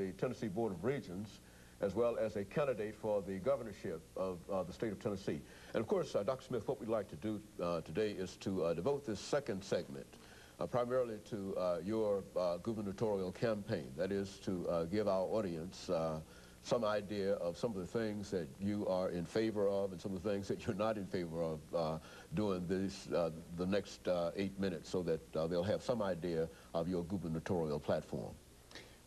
the Tennessee Board of Regents, as well as a candidate for the governorship of the state of Tennessee. And of course, Dr. Smith, what we'd like to do today is to devote this second segment primarily to your gubernatorial campaign. That is to give our audience some idea of some of the things that you are in favor of and some of the things that you're not in favor of during this, the next 8 minutes, so that they'll have some idea of your gubernatorial platform.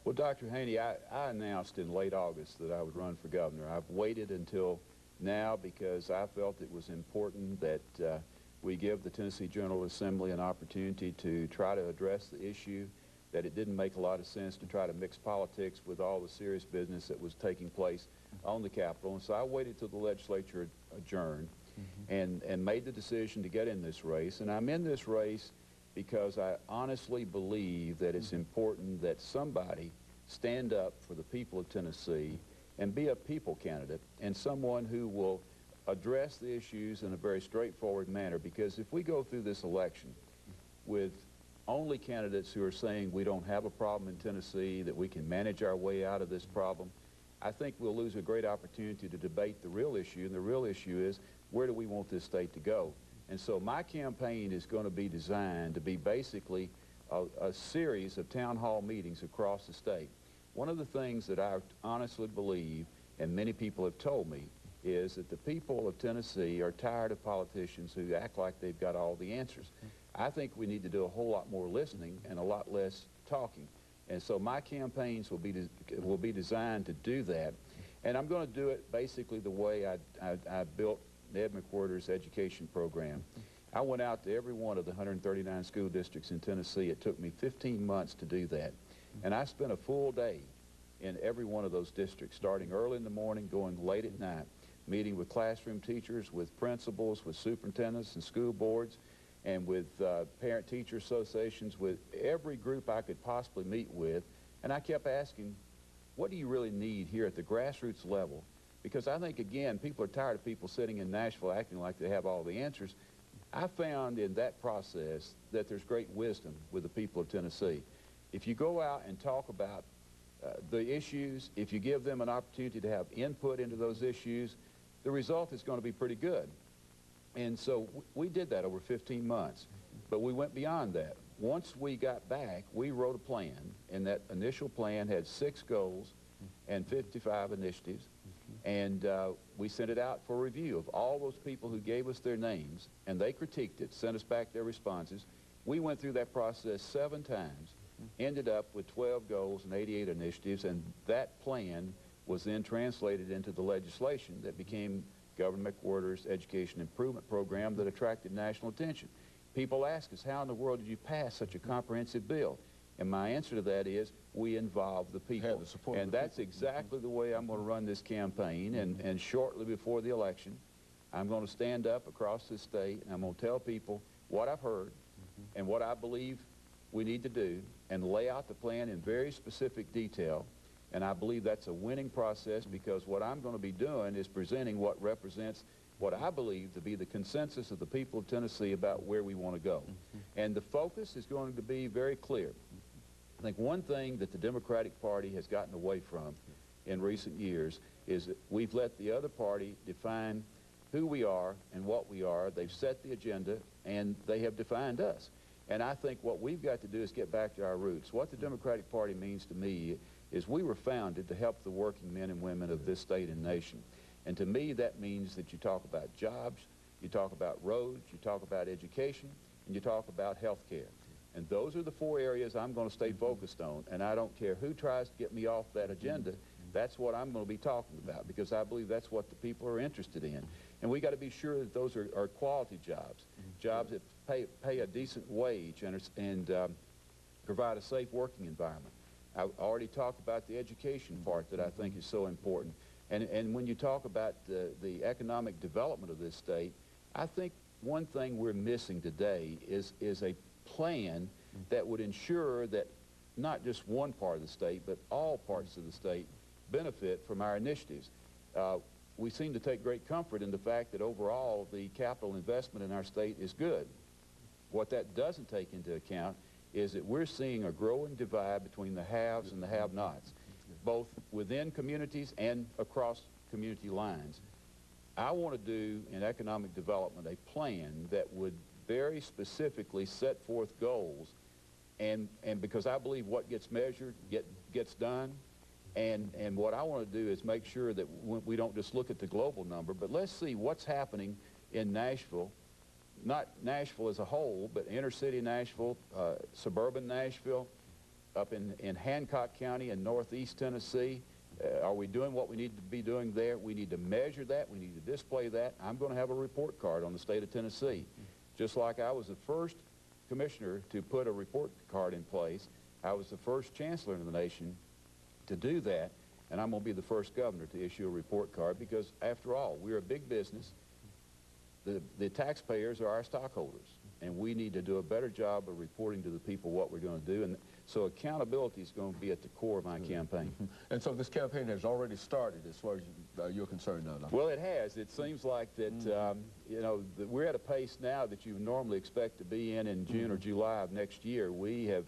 Well, Dr. Haney, I announced in late August that I would run for governor. I've waited until now because I felt it was important that we give the Tennessee General Assembly an opportunity to try to address the issue, that it didn't make a lot of sense to try to mix politics with all the serious business that was taking place on the Capitol. And so I waited till the legislature adjourned and made the decision to get in this race. And I'm in this race because I honestly believe that it's important that somebody stand up for the people of Tennessee and be a people candidate and someone who will address the issues in a very straightforward manner. Because if we go through this election with only candidates who are saying we don't have a problem in Tennessee, that we can manage our way out of this problem, I think we'll lose a great opportunity to debate the real issue. And the real issue is, where do we want this state to go? And so my campaign is going to be designed to be basically a series of town hall meetings across the state. One of the things that I honestly believe, and many people have told me, is that the people of Tennessee are tired of politicians who act like they've got all the answers. I think we need to do a whole lot more listening and a lot less talking. And so my campaigns will be designed to do that. And I'm going to do it basically the way I built Ed McWhirter's education program. I went out to every one of the 139 school districts in Tennessee. It took me 15 months to do that. And I spent a full day in every one of those districts, starting early in the morning, going late at night, meeting with classroom teachers, with principals, with superintendents and school boards, and with parent-teacher associations, with every group I could possibly meet with. And I kept asking, what do you really need here at the grassroots level? Because I think, again, people are tired of people sitting in Nashville acting like they have all the answers. I found in that process that there's great wisdom with the people of Tennessee. If you go out and talk about the issues, if you give them an opportunity to have input into those issues, the result is going to be pretty good. And so we did that over 15 months, but we went beyond that. Once we got back, we wrote a plan, and that initial plan had 6 goals and 55 initiatives, and we sent it out for review of all those people who gave us their names, and they critiqued it, sent us back their responses. We went through that process 7 times, ended up with 12 goals and 88 initiatives, and that plan was then translated into the legislation that became Governor McWhirter's Education Improvement Program that attracted national attention. People ask us, how in the world did you pass such a comprehensive bill? And my answer to that is, we involve the people. And that's exactly the way I'm going to run this campaign. And shortly before the election, I'm going to stand up across this state, and I'm going to tell people what I've heard and what I believe we need to do, and lay out the plan in very specific detail. And I believe that's a winning process, because what I'm going to be doing is presenting what represents what I believe to be the consensus of the people of Tennessee about where we want to go. And the focus is going to be very clear. I think one thing that the Democratic Party has gotten away from in recent years is that we've let the other party define who we are and what we are. They've set the agenda, and they have defined us. And I think what we've got to do is get back to our roots. What the Democratic Party means to me is we were founded to help the working men and women of this state and nation. And to me, that means that you talk about jobs, you talk about roads, you talk about education, and you talk about health care. And those are the 4 areas I'm going to stay focused on. And I don't care who tries to get me off that agenda. That's what I'm going to be talking about, because I believe that's what the people are interested in. And we got to be sure that those are quality jobs, jobs that pay a decent wage and provide a safe working environment. I already talked about the education part that I think is so important. And when you talk about the economic development of this state, I think one thing we're missing today is a plan that would ensure that not just one part of the state, but all parts of the state benefit from our initiatives. We seem to take great comfort in the fact that overall the capital investment in our state is good. What that doesn't take into account is that we're seeing a growing divide between the haves and the have-nots. both within communities and across community lines. I want to do in economic development a plan that would very specifically set forth goals, and because I believe what gets measured gets done, and what I want to do is make sure that we don't just look at the global number, but let's see what's happening in Nashville, not Nashville as a whole, but inner city Nashville, suburban Nashville, up in Hancock County in northeast Tennessee. Are we doing what we need to be doing there? We need to measure that. We need to display that. I'm going to have a report card on the state of Tennessee. Just like I was the first commissioner to put a report card in place, I was the first chancellor in the nation to do that, and I'm going to be the first governor to issue a report card, because after all, we're a big business. The taxpayers are our stockholders, and we need to do a better job of reporting to the people what we're going to do, and so accountability is going to be at the core of my campaign. And so this campaign has already started as far as you're concerned now, Dr. Well, it has. It seems like that, you know, that we're at a pace now that you normally expect to be in June or July of next year. We have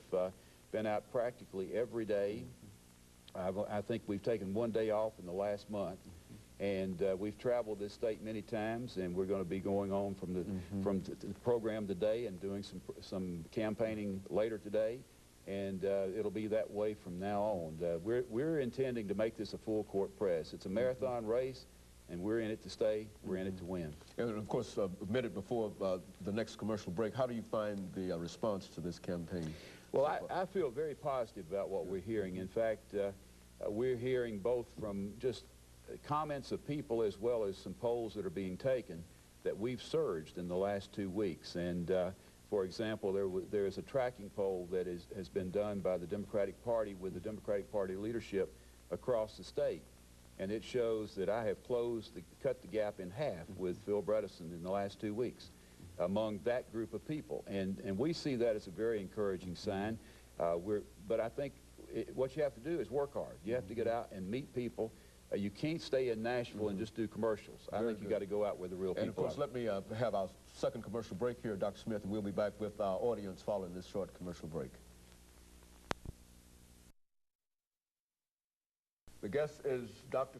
been out practically every day. I think we've taken one day off in the last month. And we've traveled this state many times, and we're going to be going on from the program today and doing some campaigning later today, and it'll be that way from now on. We're intending to make this a full court press. It's a marathon race, and we're in it to stay. We're in it to win. And of course, a minute before the next commercial break, how do you find the response to this campaign? Well, I feel very positive about what we're hearing. In fact, we're hearing both from just comments of people as well as some polls that are being taken that we've surged in the last 2 weeks. And for example, there is a tracking poll that has been done by the Democratic Party with the Democratic Party leadership across the state, and it shows that I have cut the gap in half with Phil Bredesen in the last 2 weeks among that group of people, and we see that as a very encouraging sign. But I think what you have to do is work hard. You have to get out and meet people. You can't stay in Nashville and just do commercials. I think you got to go out where the real people are. And of course, let me have our second commercial break here, Dr. Smith, and we'll be back with our audience following this short commercial break. The guest is Dr.